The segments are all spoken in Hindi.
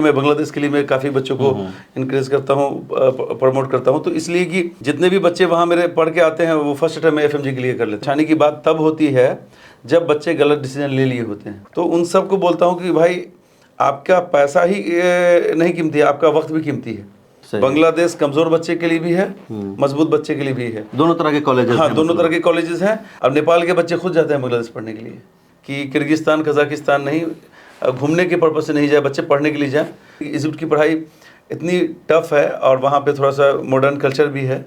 मैं बांग्लादेश के लिए मैं काफ़ी बच्चों को इनक्रेज करता हूँ, प्रमोट करता हूँ। तो इसलिए कि जितने भी बच्चे वहाँ मेरे पढ़ के आते हैं वो फर्स्ट अटेम्प्ट में एफएमजी के लिए कर लेते हैं। छानी की बात तब होती है जब बच्चे गलत डिसीजन ले लिए होते हैं। तो उन सबको बोलता हूँ कि भाई आपका पैसा ही नहीं कीमती है, आपका वक्त भी कीमती है। बांग्लादेश कमज़ोर बच्चे के लिए भी है, मजबूत बच्चे के लिए भी है। दोनों तरह के कॉलेजेस हाँ, हैं, दोनों तरह के कॉलेजेस हैं। अब नेपाल के बच्चे खुद जाते हैं बांग्लादेश पढ़ने के लिए, कि किर्गिस्तान कजाकिस्तान नहीं, घूमने के पर्पज़ से नहीं जाए, बच्चे पढ़ने के लिए जाए। इजिप्ट की पढ़ाई इतनी टफ है और वहाँ पे थोड़ा सा मॉडर्न कल्चर भी है।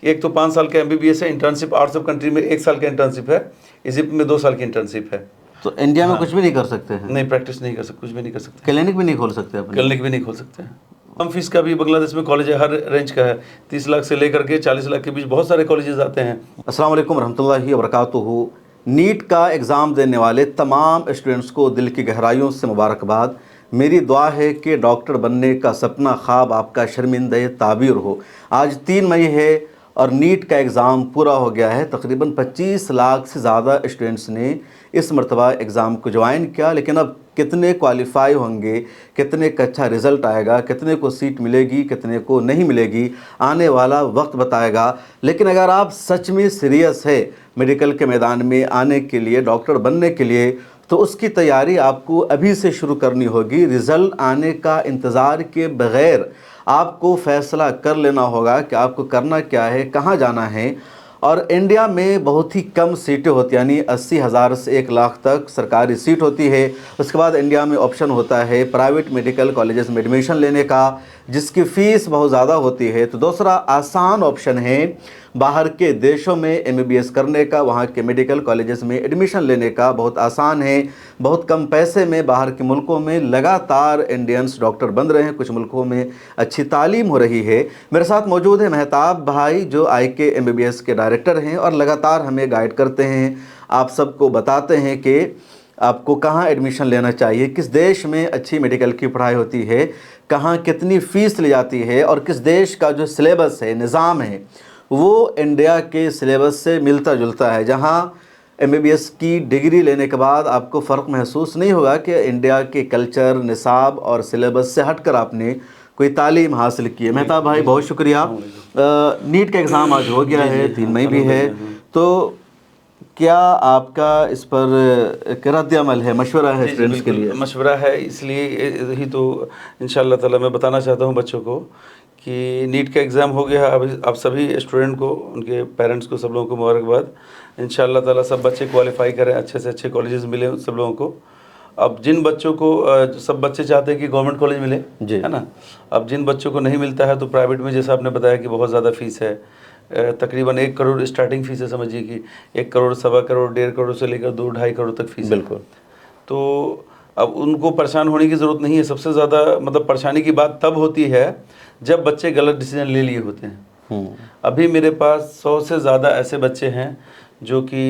एक तो 5 साल का MBBS है, इंटर्नशिप आउट ऑफ कंट्री में 1 साल का इंटर्नशिप है, इजिप्ट में 2 साल की इंटर्नशिप है। तो इंडिया में कुछ भी नहीं कर सकते हैं? नहीं, प्रैक्टिस नहीं कर सकते, कुछ भी नहीं कर सकते। क्लिनिक भी नहीं खोल सकते अपने? क्लिनिक भी नहीं खोल सकते हैं। कम फीस का भी बांग्लादेश में कॉलेज है, हर रेंज का है। 30 लाख से लेकर के 40 लाख के बीच बहुत सारे कॉलेजेस आते हैं। अस्सलाम वालेकुम रहमतुल्लाहि व बरकातुहू। नीट का एग्ज़ाम देने वाले तमाम स्टूडेंट्स को दिल की गहराइयों से मुबारकबाद। मेरी दुआ है कि डॉक्टर बनने का सपना ख्वाब आपका शर्मिंदा ताबीर हो। आज 3 मई है और नीट का एग्ज़ाम पूरा हो गया है। तकरीबन 25 लाख से ज़्यादा स्टूडेंट्स ने इस मरतबा एग्ज़ाम को ज्वाइन किया, लेकिन अब कितने क्वालिफाई होंगे, कितने का अच्छा रिज़ल्ट आएगा, कितने को सीट मिलेगी, कितने को नहीं मिलेगी, आने वाला वक्त बताएगा। लेकिन अगर आप सच में सीरियस है मेडिकल के मैदान में आने के लिए, डॉक्टर बनने के लिए, तो उसकी तैयारी आपको अभी से शुरू करनी होगी। रिज़ल्ट आने का इंतज़ार के बग़ैर आपको फ़ैसला कर लेना होगा कि आपको करना क्या है, कहाँ जाना है। और इंडिया में बहुत ही कम सीटें होती हैं, यानी 80,000 से 1 लाख तक सरकारी सीट होती है। उसके बाद इंडिया में ऑप्शन होता है प्राइवेट मेडिकल कॉलेजेस में एडमिशन लेने का, जिसकी फ़ीस बहुत ज़्यादा होती है। तो दूसरा आसान ऑप्शन है बाहर के देशों में MBBS करने का, वहाँ के मेडिकल कॉलेजेस में एडमिशन लेने का। बहुत आसान है, बहुत कम पैसे में बाहर के मुल्कों में लगातार इंडियंस डॉक्टर बन रहे हैं। कुछ मुल्कों में अच्छी तालीम हो रही है। मेरे साथ मौजूद है मेहताब भाई, जो IK MBBS के डायरेक्टर हैं और लगातार हमें गाइड करते हैं, आप सबको बताते हैं कि आपको कहाँ एडमिशन लेना चाहिए, किस देश में अच्छी मेडिकल की पढ़ाई होती है, कहाँ कितनी फ़ीस ली जाती है, और किस देश का जो सिलेबस है, निज़ाम है, वो इंडिया के सिलेबस से मिलता जुलता है। जहाँ MBBS की डिग्री लेने के बाद आपको फ़र्क महसूस नहीं होगा कि इंडिया के कल्चर, निसाब और सिलेबस से हटकर आपने कोई तालीम हासिल की है। मेहताब भाई, बहुत शुक्रिया। नीट का एग्ज़ाम आज हो गया है, 3 मई भी है, तो क्या आपका इस पर रद्द अमल है, मशवरा है स्टूडेंट्स के लिए? मशवरा है, इसलिए ही तो इंशाअल्लाह ताला मैं बताना चाहता हूँ बच्चों को कि नीट का एग्ज़ाम हो गया। अब आप सभी स्टूडेंट को, उनके पेरेंट्स को, सब लोगों को मुबारकबाद। इंशाअल्लाह ताला सब बच्चे क्वालिफाई करें, अच्छे से अच्छे कॉलेजेस मिले उन सब लोगों को। अब जिन बच्चों को सब बच्चे चाहते हैं कि गवर्नमेंट कॉलेज मिले, है ना। अब जिन बच्चों को नहीं मिलता है तो प्राइवेट में, जैसा आपने बताया कि बहुत ज़्यादा फ़ीस है, तकरीबन 1 करोड़ स्टार्टिंग फ़ीस है। समझिए कि 1 करोड़, 1.25 करोड़, 1.5 करोड़ से लेकर 2-2.5 करोड़ तक फ़ीस है। बिल्कुल। तो अब उनको परेशान होने की ज़रूरत नहीं है। सबसे ज़्यादा मतलब परेशानी की बात तब होती है जब बच्चे गलत डिसीजन ले लिए होते हैं। अभी मेरे पास 100 से ज़्यादा ऐसे बच्चे हैं जो कि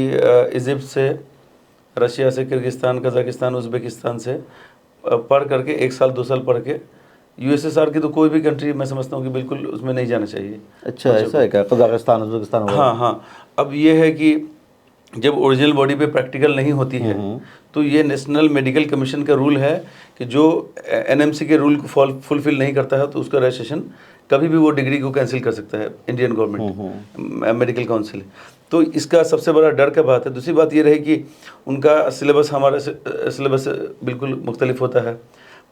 इजिप्ट से, रशिया से, किर्गिस्तान, कजाकिस्तान, उज़्बेकिस्तान से पढ़ करके 1 साल 2 साल पढ़ के USSR की तो कोई भी कंट्री मैं समझता हूँ कि बिल्कुल उसमें नहीं जाना चाहिए। अच्छा, ऐसा है क्या? Kazakhstan, Uzbekistan? हाँ। अब ये है कि जब ओरिजिनल बॉडी पे प्रैक्टिकल नहीं होती है तो ये नेशनल मेडिकल कमीशन का रूल है कि जो NMC के रूल को फुलफिल नहीं करता है तो उसका रजिस्ट्रेशन कभी भी वो डिग्री को कैंसिल कर सकता है इंडियन गवर्नमेंट, मेडिकल काउंसिल। तो इसका सबसे बड़ा डर का बात है। दूसरी बात ये रही कि उनका सिलेबस हमारे सिलेबस से बिल्कुल मुख्तलिफ होता है।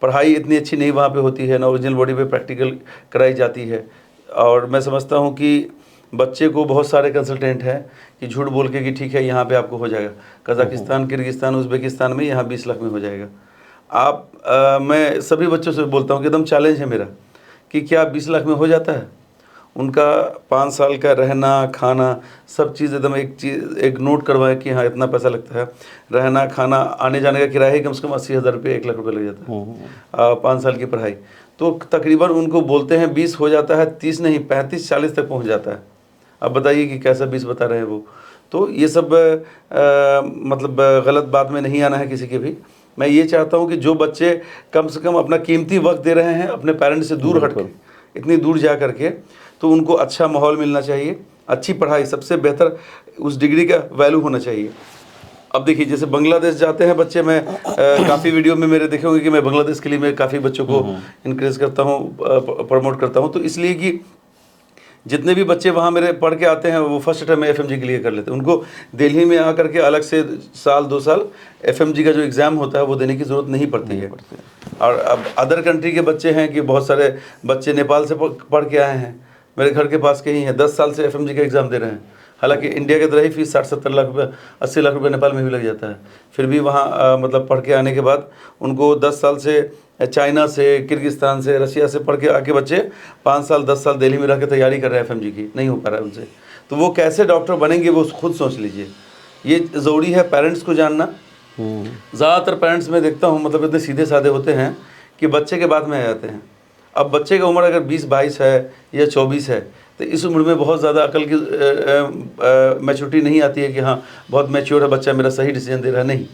पढ़ाई इतनी अच्छी नहीं वहाँ पे होती है, ना ओरिजिनल बॉडी पे प्रैक्टिकल कराई जाती है। और मैं समझता हूँ कि बच्चे को बहुत सारे कंसल्टेंट हैं कि झूठ बोल के कि ठीक है यहाँ पे आपको हो जाएगा, कजाकिस्तान, किर्गिस्तान, उज़्बेकिस्तान में यहाँ 20 लाख में हो जाएगा। मैं सभी बच्चों से बोलता हूँ कि एकदम चैलेंज है मेरा कि क्या 20 लाख में हो जाता है? उनका 5 साल का रहना, खाना, सब चीज़ एकदम एक नोट करवाएं कि हाँ इतना पैसा लगता है। रहना, खाना, आने जाने का किराया ही कम से कम 80,000 रुपये, 1 लाख रुपये लग जाता है। 5 साल की पढ़ाई तो तकरीबन उनको बोलते हैं 20 हो जाता है, 30 नहीं 35-40 तक पहुंच जाता है। अब बताइए कि कैसा 20 बता रहे हैं वो। तो ये सब मतलब गलत बात में नहीं आना है किसी के भी। मैं ये चाहता हूँ कि जो बच्चे कम से कम अपना कीमती वक्त दे रहे हैं अपने पेरेंट्स से दूर हट के, इतनी दूर जा करके, तो उनको अच्छा माहौल मिलना चाहिए, अच्छी पढ़ाई, सबसे बेहतर उस डिग्री का वैल्यू होना चाहिए। अब देखिए जैसे बांग्लादेश जाते हैं बच्चे, मैं काफ़ी वीडियो में मेरे देखे होंगे कि मैं बांग्लादेश के लिए मैं काफ़ी बच्चों को इनक्रेज करता हूँ, प्रमोट करता हूँ। तो इसलिए कि जितने भी बच्चे वहाँ मेरे पढ़ के आते हैं वो फर्स्ट टाइम एफएमजी के लिए कर लेते हैं। उनको दिल्ली में आकर के अलग से साल 2 साल एफएमजी का जो एग्ज़ाम होता है वो देने की ज़रूरत नहीं पड़ती है। और अब अदर कंट्री के बच्चे हैं कि बहुत सारे बच्चे नेपाल से पढ़ के आए हैं, मेरे घर के पास के ही हैं, 10 साल से एफएमजी का एग्ज़ाम दे रहे हैं। हालांकि इंडिया के तरह ही फीस 60-70 लाख रुपये, 80 लाख रुपये नेपाल में भी लग जाता है। फिर भी वहाँ मतलब पढ़ के आने के बाद उनको 10 साल से चाइना से, किर्गिस्तान से, रशिया से पढ़ के आके बच्चे 5 साल 10 साल दिल्ली में रह के तैयारी कर रहे हैं एफएमजी की, नहीं हो पा रहा है उनसे। तो वो कैसे डॉक्टर बनेंगे वो खुद सोच लीजिए। ये ज़रूरी है पेरेंट्स को जानना। ज़्यादातर पेरेंट्स मैं देखता हूँ मतलब इतने सीधे साधे होते हैं कि बच्चे के बाद में आ जाते हैं। अब बच्चे का उम्र अगर 20-22 है या 24 है तो इस उम्र में बहुत ज़्यादा अकल की मैच्योरिटी नहीं आती है कि हाँ बहुत मैच्योर है बच्चा, मेरा सही डिसीजन दे रहा है। नहीं,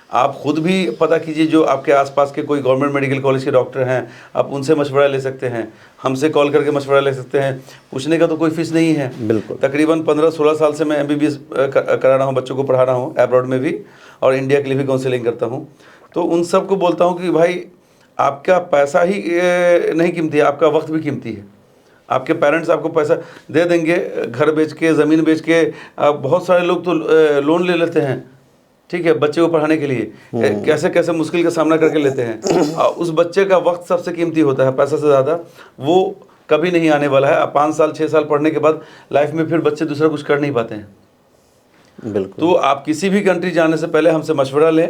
आप खुद भी पता कीजिए, जो आपके आसपास के कोई गवर्नमेंट मेडिकल कॉलेज के डॉक्टर हैं आप उनसे मशवरा ले सकते हैं, हमसे कॉल करके मशवरा ले सकते हैं। पूछने का तो कोई फीस नहीं है। बिल्कुल। तकरीबन 15-16 साल से मैं MBBS करा रहा हूँ, बच्चों को पढ़ा रहा हूँ अब्रॉड में भी, और इंडिया के लिए भी काउंसलिंग करता हूँ। तो उन सब को बोलता हूँ कि भाई आपका पैसा ही नहीं कीमती है, आपका वक्त भी कीमती है। आपके पेरेंट्स आपको पैसा दे देंगे, घर बेच के, ज़मीन बेच के। बहुत सारे लोग तो लोन ले लेते हैं, ठीक है, बच्चे को पढ़ाने के लिए कैसे कैसे मुश्किल का सामना करके लेते हैं। उस बच्चे का वक्त सबसे कीमती होता है, पैसा से ज़्यादा। वो कभी नहीं आने वाला है। 5 साल 6 साल पढ़ने के बाद लाइफ में फिर बच्चे दूसरा कुछ कर नहीं पाते हैं। बिल्कुल। तो आप किसी भी कंट्री जाने से पहले हमसे मशवरा लें,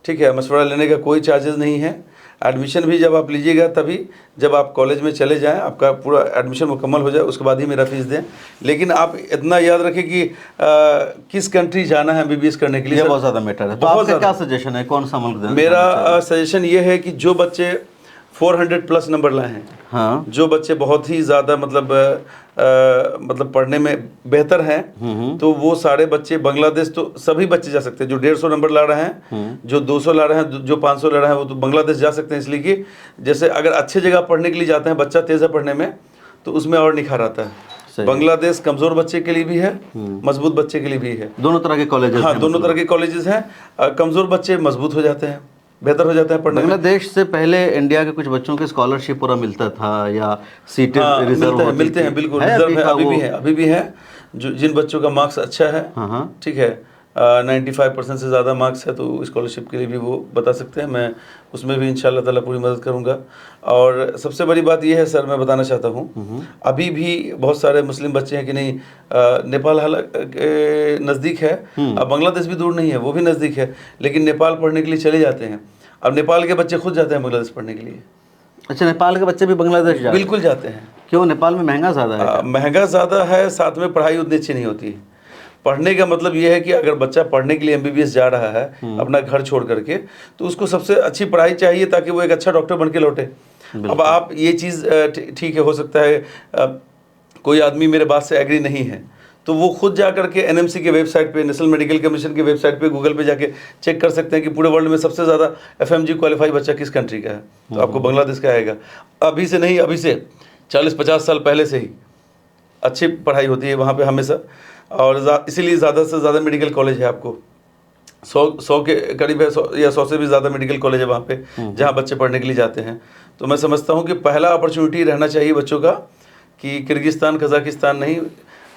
ठीक है। मशवरा लेने का कोई चार्जेस नहीं है। एडमिशन भी जब आप लीजिएगा तभी जब आप कॉलेज में चले जाएं, आपका पूरा एडमिशन मुकम्मल हो जाए, उसके बाद ही मेरा फीस दें। लेकिन आप इतना याद रखें कि किस कंट्री जाना है MBBS करने के लिए, ये बहुत ज़्यादा मैटर है। तो आपका क्या सजेशन है, कौन सा मुल्क देना? मेरा सजेशन ये है कि जो बच्चे 400+ नंबर लाए हैं, हाँ, जो बच्चे बहुत ही ज़्यादा मतलब पढ़ने में बेहतर हैं, तो वो सारे बच्चे बांग्लादेश, तो सभी बच्चे जा सकते हैं। जो 150 नंबर ला रहे हैं, जो 200 ला रहे हैं, जो 500 ला रहे हैं, वो तो बांग्लादेश जा सकते हैं। इसलिए कि जैसे अगर अच्छे जगह पढ़ने के लिए जाते हैं, बच्चा तेज़ है पढ़ने में, तो उसमें और निखार आता है। बांग्लादेश कमज़ोर बच्चे के लिए भी है, मजबूत बच्चे के लिए भी है। दोनों तरह के कॉलेजेस। हाँ, दोनों तरह के कॉलेजेस हैं। कमज़ोर बच्चे मजबूत हो जाते हैं, बेहतर हो जाता है पढ़ने में। बांग्लादेश से पहले इंडिया के कुछ बच्चों के स्कॉलरशिप पूरा मिलता था या सीटें रिजर्व मिलते हैं, बिल्कुल रिजर्व है, अभी भी है। जो जिन बच्चों का मार्क्स अच्छा है, ठीक है, 95% से ज़्यादा मार्क्स है, तो स्कॉलरशिप के लिए भी वो बता सकते हैं। मैं उसमें भी इंशाल्लाह ताला पूरी मदद करूँगा। और सबसे बड़ी बात ये है सर, मैं बताना चाहता हूँ, अभी भी बहुत सारे मुस्लिम बच्चे हैं कि नहीं, नेपाल नज़दीक है, अब बांग्लादेश भी दूर नहीं है, वो भी नज़दीक है, लेकिन नेपाल पढ़ने के लिए चले जाते हैं। अब नेपाल के बच्चे खुद जाते हैं बांग्लादेश पढ़ने के लिए। अच्छा, नेपाल के बच्चे भी बांग्लादेश जाते हैं? बिल्कुल जाते हैं। क्यों, नेपाल में महंगा ज़्यादा है? महंगा ज़्यादा है, साथ में पढ़ाई उतनी अच्छी नहीं होती है। पढ़ने का मतलब ये है कि अगर बच्चा पढ़ने के लिए MBBS जा रहा है अपना घर छोड़ करके, तो उसको सबसे अच्छी पढ़ाई चाहिए ताकि वो एक अच्छा डॉक्टर बन के लौटे। अब आप ये चीज़ ठीक है, हो सकता है कोई आदमी मेरे बात से एग्री नहीं है, तो वो खुद जा करके NMC के वेबसाइट पे, नेशनल मेडिकल कमीशन के वेबसाइट पे, गूगल पे जाके चेक कर सकते हैं कि पूरे वर्ल्ड में सबसे ज़्यादा FMG क्वालिफाई बच्चा किस कंट्री का है, तो आपको बांग्लादेश का आएगा। अभी से नहीं, अभी से 40-50 साल पहले से ही अच्छी पढ़ाई होती है वहाँ पे हमेशा। और इसीलिए ज़्यादा से ज़्यादा मेडिकल कॉलेज है। आपको 100 के करीब है, 100 या 100 से भी ज़्यादा मेडिकल कॉलेज है वहाँ पे, जहाँ बच्चे पढ़ने के लिए जाते हैं। तो मैं समझता हूँ कि पहला अपॉर्चुनिटी रहना चाहिए बच्चों का कि किर्गिस्तान, कज़ाकिस्तान नहीं,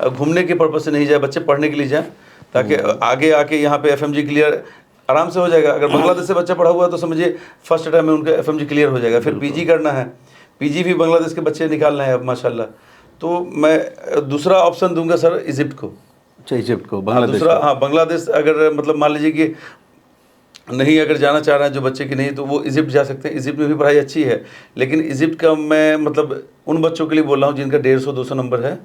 घूमने के पर्पज़ से नहीं जाए, बच्चे पढ़ने के लिए जाएँ, ताकि आगे आके यहाँ पे FMG क्लियर आराम से हो जाएगा। अगर बांग्लादेश से बच्चा पढ़ा हुआ है तो समझिए फर्स्ट टाइम में उनका FMG क्लियर हो जाएगा। फिर PG करना है, PG भी बांग्लादेश के बच्चे निकालना है अब माशाल्लाह। तो मैं दूसरा ऑप्शन दूंगा सर, इजिप्ट को। अच्छा, इजिप्ट को, बांग्लादेश दूसरा, हाँ, बांग्लादेश अगर मतलब मान लीजिए कि नहीं अगर जाना चाह रहे हैं जो बच्चे की नहीं, तो वो इजिप्ट जा सकते हैं। इजिप्ट में भी पढ़ाई अच्छी है, लेकिन इजिप्ट का मैं मतलब उन बच्चों के लिए बोल रहा हूँ जिनका 150-200 नंबर है,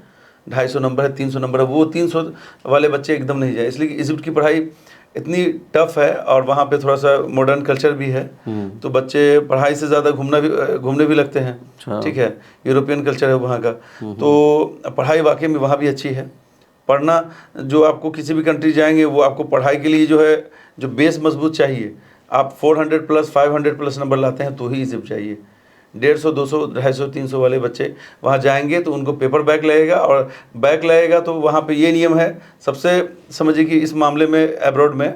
250 नंबर है, 300 नंबर है, वो 300 वाले बच्चे एकदम नहीं जाए। इसलिए कि इजिप्ट की पढ़ाई इतनी टफ है और वहाँ पे थोड़ा सा मॉडर्न कल्चर भी है, तो बच्चे पढ़ाई से ज़्यादा घूमने भी लगते हैं, ठीक है, यूरोपियन कल्चर है वहाँ का, तो पढ़ाई वाकई में वहाँ भी अच्छी है। पढ़ना, जो आपको किसी भी कंट्री जाएंगे वो आपको पढ़ाई के लिए जो है, जो बेस मजबूत चाहिए, आप 400+, 500+ नंबर लाते हैं तो ही इजिप्ट चाहिए। 150, 200, 250, 300 वाले बच्चे वहाँ जाएंगे तो उनको पेपर बैक लगेगा, और बैक लगेगा तो वहाँ पे ये नियम है, सबसे समझिए कि इस मामले में अब्रॉड में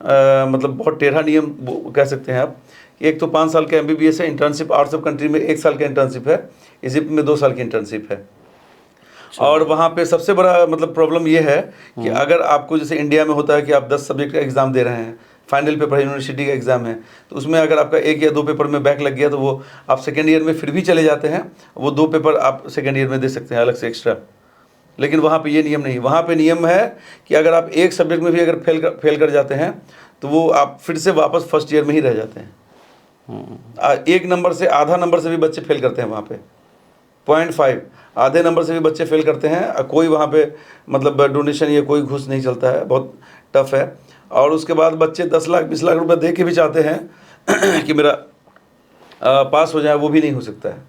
मतलब बहुत टेढ़ा नियम कह सकते हैं आप। एक तो 5 साल का MBBS है, इंटर्नशिप आउट ऑफ कंट्री में 1 साल का इंटर्नशिप है, इजिप्ट में 2 साल की इंटर्नशिप है। और वहाँ पे सबसे बड़ा मतलब प्रॉब्लम ये है कि अगर आपको जैसे इंडिया में होता है कि आप 10 सब्जेक्ट का एग्ज़ाम दे रहे हैं, फाइनल पेपर यूनिवर्सिटी का एग्ज़ाम है, तो उसमें अगर आपका 1 या 2 पेपर में बैक लग गया तो वो आप सेकेंड ईयर में फिर भी चले जाते हैं, वो 2 पेपर आप सेकेंड ईयर में दे सकते हैं अलग से एक्स्ट्रा। लेकिन वहाँ पे ये नियम नहीं, वहाँ पे नियम है कि अगर आप एक सब्जेक्ट में भी अगर फेल कर जाते हैं तो वो आप फिर से वापस फर्स्ट ईयर में ही रह जाते हैं। 1 नंबर से आधा नंबर से भी बच्चे फेल करते हैं वहाँ पे, 0.5 आधे नंबर से भी बच्चे फेल करते हैं। कोई वहाँ पे मतलब डोनेशन या कोई घूस नहीं चलता है, बहुत टफ है। और उसके बाद बच्चे 10 लाख 20 लाख रुपए दे के भी चाहते हैं कि मेरा पास हो जाए, वो भी नहीं हो सकता है।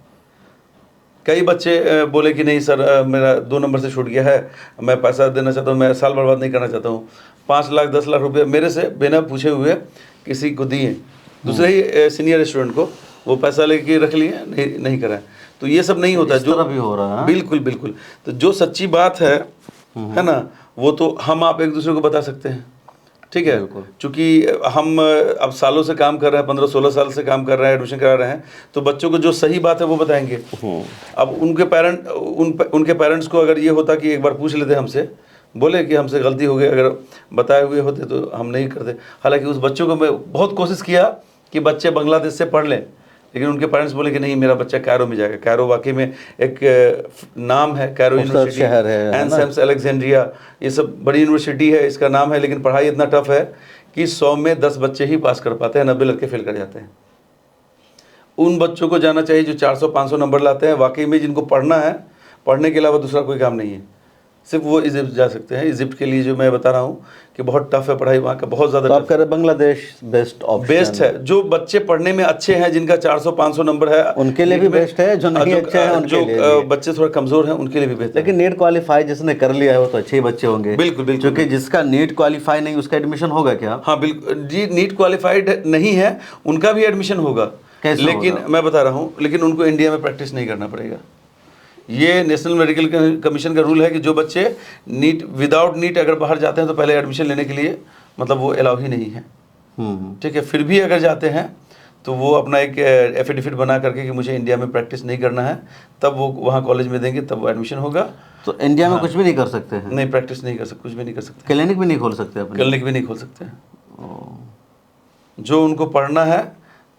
कई बच्चे बोले कि नहीं सर मेरा 2 नंबर से छूट गया है, मैं पैसा देना चाहता हूँ, मैं साल बर्बाद नहीं करना चाहता हूँ। 5 लाख 10 लाख रुपये मेरे से बिना पूछे हुए किसी को दिए, दूसरे ही सीनियर स्टूडेंट को वो पैसा लेके रख लिए, नहीं कराए। तो ये सब नहीं होता, जो भी हो रहा है। बिल्कुल बिल्कुल। तो जो सच्ची बात है ना, वो तो हम आप एक दूसरे को बता सकते हैं, ठीक है। चूँकि हम अब सालों से काम कर रहे हैं, 15-16 साल से काम कर रहे हैं, एडमिशन करा रहे हैं, तो बच्चों को जो सही बात है वो बताएंगे। अब उनके पेरेंट्स को अगर ये होता कि एक बार पूछ लेते हमसे, बोले कि हमसे गलती हो गई, अगर बताए हुए होते तो हम नहीं करते। हालांकि उस बच्चों को मैं बहुत कोशिश किया कि बच्चे बांग्लादेश से पढ़ लें, लेकिन उनके पेरेंट्स बोले कि नहीं मेरा बच्चा कैरो में जाएगा। कैरो वाकई में एक नाम है, Cairo University, Ain Shams Alexandria, ये सब बड़ी यूनिवर्सिटी है, इसका नाम है। लेकिन पढ़ाई इतना टफ है कि 100 में 10 बच्चे ही पास कर पाते हैं, 90 लड़के फेल कर जाते हैं। उन बच्चों को जाना चाहिए जो 400-500 नंबर लाते हैं, वाकई में जिनको पढ़ना है, पढ़ने के अलावा दूसरा कोई काम नहीं है, सिर्फ वो इजिप्ट जा सकते हैं। इजिप्ट के लिए जो मैं बता रहा हूँ कि बहुत टफ है पढ़ाई वहाँ का, बहुत ज़्यादा। तो आप कह रहे बांग्लादेश बेस्ट है। जो बच्चे पढ़ने में अच्छे हैं, जिनका 400-500 नंबर है, उनके लिए भी बेस्ट है। जो नहीं अच्छे हैं उनके लिए, जो बच्चे थोड़ा कमज़ोर हैं उनके लिए भी बेहतर। लेकिन नीट क्वालिफाई जिसने कर लिया है वो तो अच्छे ही बच्चे होंगे। बिल्कुल बिल्कुल। क्योंकि जिसका नीट क्वालिफाई नहीं उसका एडमिशन होगा क्या? हाँ बिल्कुल जी, नीट क्वालिफाइड नहीं है उनका भी एडमिशन होगा, लेकिन मैं बता रहा हूँ, लेकिन उनको इंडिया में प्रैक्टिस नहीं करना पड़ेगा। ये नेशनल मेडिकल कमीशन का रूल है कि जो बच्चे नीट विदाउट नीट अगर बाहर जाते हैं तो पहले एडमिशन लेने के लिए मतलब वो अलाउ ही नहीं है, ठीक है। फिर भी अगर जाते हैं तो वो अपना एक एफिडेविट बना करके कि मुझे इंडिया में प्रैक्टिस नहीं करना है, तब वो वहाँ कॉलेज में देंगे, तब वो एडमिशन होगा। तो इंडिया में कुछ भी नहीं कर सकते हैं? नहीं, प्रैक्टिस नहीं कर सकते, कुछ भी नहीं कर सकते। क्लिनिक भी नहीं खोल सकते? क्लिनिक भी नहीं खोल सकते। जो उनको पढ़ना है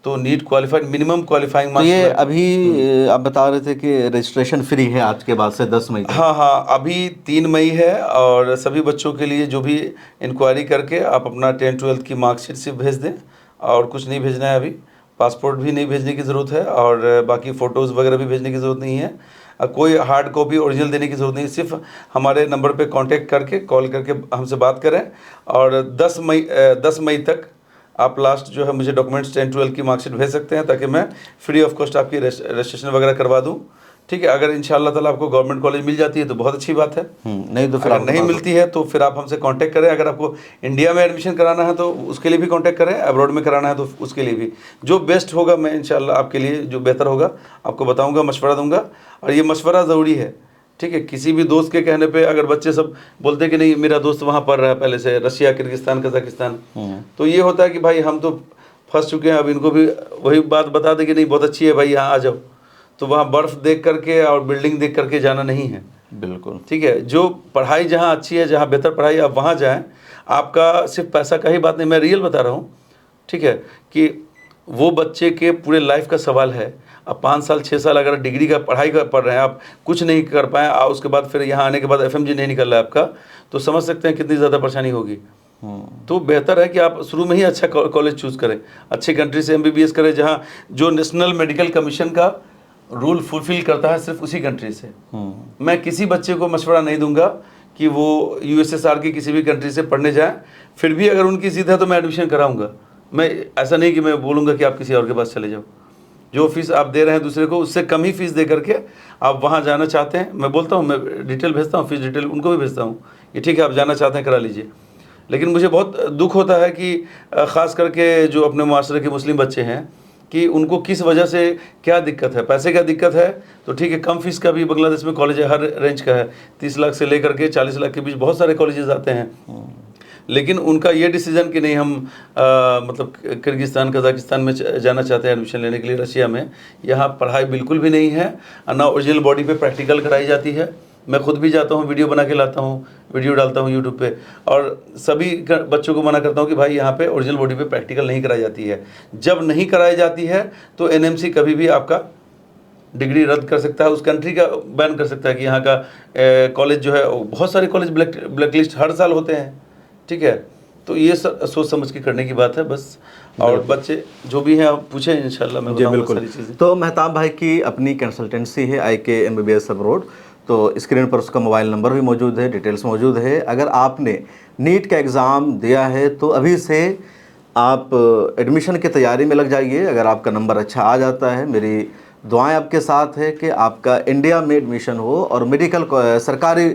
तो NEET qualified, minimum qualifying marks. ये अभी आप बता रहे थे कि रजिस्ट्रेशन फ्री है आज के बाद से 10 मई तक। हाँ, अभी 3 मई है और सभी बच्चों के लिए जो भी इंक्वायरी करके आप अपना 10-12 की मार्कशीट सिर्फ भेज दें, और कुछ नहीं भेजना है। अभी पासपोर्ट भी नहीं भेजने की ज़रूरत है, और बाकी फ़ोटोज़ वगैरह भी भेजने की ज़रूरत नहीं है। कोई हार्ड कॉपी ओरिजिनल देने की ज़रूरत नहीं, सिर्फ हमारे नंबर पे कांटेक्ट करके, कॉल करके हमसे बात करें। और 10 मई तक आप लास्ट जो है मुझे डॉक्यूमेंट्स 10-12 की मार्कशीट भेज सकते हैं, ताकि मैं फ्री ऑफ कॉस्ट आपकी रजिस्ट्रेशन वगैरह करवा दूं, ठीक है। अगर इंशाल्लाह ताला आपको गवर्नमेंट कॉलेज मिल जाती है तो बहुत अच्छी बात है, नहीं तो फिर अगर नहीं मिलती है तो फिर आप हमसे कांटेक्ट करें। अगर आपको इंडिया में एडमिशन कराना है तो उसके लिए भी कांटेक्ट करें, अब्रॉड में कराना है तो उसके लिए भी। जो बेस्ट होगा मैं इंशाल्लाह आपके लिए जो बेहतर होगा आपको बताऊँगा, मशवरा दूँगा। और ये मशवरा ज़रूरी है, ठीक है। किसी भी दोस्त के कहने पे अगर बच्चे सब बोलते हैं कि नहीं मेरा दोस्त वहाँ पढ़ रहा है पहले से, रशिया, किर्गिस्तान, कजाकिस्तान, तो ये होता है कि भाई हम तो फंस चुके हैं, अब इनको भी वही बात बता दें कि नहीं बहुत अच्छी है भाई, यहाँ आ जाओ। तो वहाँ बर्फ़ देख करके और बिल्डिंग देख करके जाना नहीं है, बिल्कुल, ठीक है। जो पढ़ाई जहाँ अच्छी है, जहाँ बेहतर पढ़ाई, आप वहाँ जाएँ। आपका सिर्फ पैसा का ही बात नहीं, मैं रियल बता रहा हूँ, ठीक है, कि वो बच्चे के पूरे लाइफ का सवाल है। अब 5 साल 6 साल अगर डिग्री का पढ़ाई का पढ़ रहे हैं, आप कुछ नहीं कर पाएँ, उसके बाद फिर यहाँ आने के बाद FMG नहीं निकल रहा है आपका, तो समझ सकते हैं कितनी ज़्यादा परेशानी होगी। तो बेहतर है कि आप शुरू में ही अच्छा कॉलेज चूज़ करें, अच्छी कंट्री से MBBS करें, जहाँ जो नेशनल मेडिकल कमीशन का रूल फुलफिल करता है, सिर्फ उसी कंट्री से। मैं किसी बच्चे को मशवरा नहीं दूंगा कि वो USSR की किसी भी कंट्री से पढ़ने जाए। फिर भी अगर उनकी ज़िद है तो मैं एडमिशन कराऊंगा। मैं ऐसा नहीं कि मैं बोलूँगा कि आप किसी और के पास चले जाओ। जो फीस आप दे रहे हैं दूसरे को, उससे कम ही फीस दे करके आप वहाँ जाना चाहते हैं, मैं बोलता हूँ, मैं डिटेल भेजता हूँ, फीस डिटेल उनको भी भेजता हूँ कि ठीक है आप जाना चाहते हैं करा लीजिए। लेकिन मुझे बहुत दुख होता है कि ख़ास करके जो अपने माशरे के मुस्लिम बच्चे हैं, कि उनको किस वजह से क्या दिक्कत है, पैसे का दिक्कत है तो ठीक है, कम फीस का भी बांग्लादेश में कॉलेज है, हर रेंज का है, 30 लाख से लेकर के 40 लाख के बीच बहुत सारे कॉलेजेस आते हैं। लेकिन उनका ये डिसीजन कि नहीं हम मतलब किर्गिस्तान कज़ाकिस्तान में जाना चाहते हैं एडमिशन लेने के लिए रशिया में, यहाँ पढ़ाई बिल्कुल भी नहीं है, ना ओरिजिनल बॉडी पे प्रैक्टिकल कराई जाती है। मैं खुद भी जाता हूँ, वीडियो बना के लाता हूँ, वीडियो डालता हूँ यूट्यूब पे, और सभी बच्चों को मना करता हूँ कि भाई यहाँ पे ओरिजिनल बॉडी पे प्रैक्टिकल नहीं कराई जाती है। जब नहीं कराई जाती है तो एनएमसी कभी भी आपका डिग्री रद्द कर सकता है, उस कंट्री का बैन कर सकता है कि यहाँ का कॉलेज जो है, बहुत सारे कॉलेज ब्लैकलिस्ट हर साल होते हैं, ठीक है। तो ये सोच समझ के करने की बात है बस। और बच्चे जो भी हैं आप पूछें, इंशाल्लाह मैं बताऊंगा सारी चीज़ें। तो मेहताब भाई की अपनी कंसल्टेंसी है IK MBBS अब्रॉड, तो स्क्रीन पर उसका मोबाइल नंबर भी मौजूद है, डिटेल्स मौजूद है। अगर आपने नीट का एग्ज़ाम दिया है तो अभी से आप एडमिशन की तैयारी में लग जाइए। अगर आपका नंबर अच्छा आ जाता है, मेरी दुआएं आपके साथ है कि आपका इंडिया में एडमिशन हो और मेडिकल सरकारी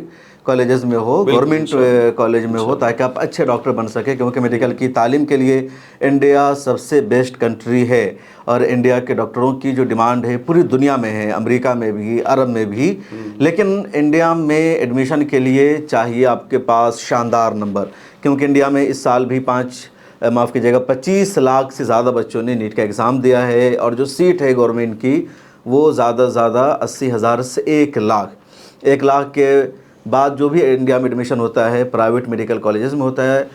कॉलेजेस में हो, गवर्नमेंट कॉलेज में हो, ताकि आप अच्छे डॉक्टर बन सके, क्योंकि मेडिकल की तालीम के लिए इंडिया सबसे बेस्ट कंट्री है। और इंडिया के डॉक्टरों की जो डिमांड है पूरी दुनिया में है, अमेरिका में भी, अरब में भी। लेकिन इंडिया में एडमिशन के लिए चाहिए आपके पास शानदार नंबर, क्योंकि इंडिया में इस साल भी 25 लाख से ज़्यादा बच्चों ने नीट का एग्ज़ाम दिया है, और जो सीट है गवर्नमेंट की वो ज़्यादा से ज़्यादा 80,000 से 1 लाख। 1 लाख के बाद जो भी इंडिया में एडमिशन होता है प्राइवेट मेडिकल कॉलेजेस में होता है,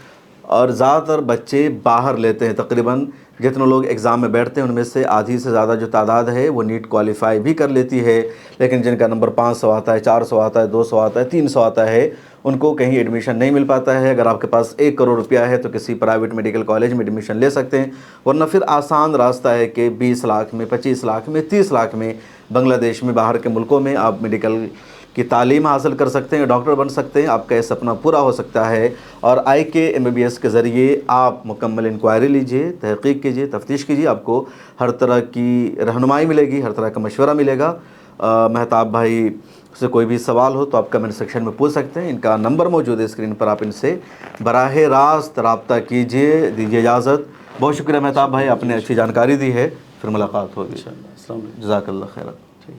और ज़्यादातर बच्चे बाहर लेते हैं। तकरीबन जितने लोग एग्ज़ाम में बैठते हैं उनमें से आधी से ज़्यादा जो तादाद है वो नीट क्वालिफाई भी कर लेती है, लेकिन जिनका नंबर 500 आता है, 400 आता है, 200 आता है, 300 आता है, उनको कहीं एडमिशन नहीं मिल पाता है। अगर आपके पास 1 करोड़ रुपया है तो किसी प्राइवेट मेडिकल कॉलेज में एडमिशन ले सकते हैं, वरना फिर आसान रास्ता है कि 20 लाख में, 25 लाख में, 30 लाख में बांग्लादेश में, बाहर के मुल्कों में आप मेडिकल की तालीम हासिल कर सकते हैं, डॉक्टर बन सकते हैं, आपका ये सपना पूरा हो सकता है। और IK MBBS के ज़रिए आप मुकम्मल इंक्वायरी लीजिए, तहक़ीक़ कीजिए, तफ्तीश कीजिए, आपको हर तरह की रहनुमाई मिलेगी, हर तरह का मशवरा मिलेगा। मेहताब भाई से कोई भी सवाल हो तो आप कमेंट सेक्शन में पूछ सकते हैं, इनका नंबर मौजूद है स्क्रीन पर, आप इनसे बराह रास्त रब्ता कीजिए। दीजिए इजाज़त। बहुत शुक्रिया मेहताब भाई, आपने अच्छी जानकारी दी है, फिर मुलाकात होगी। इंशाअल्लाह। अस्सलाम वालेकुम। जज़ाकल्लाह खैर।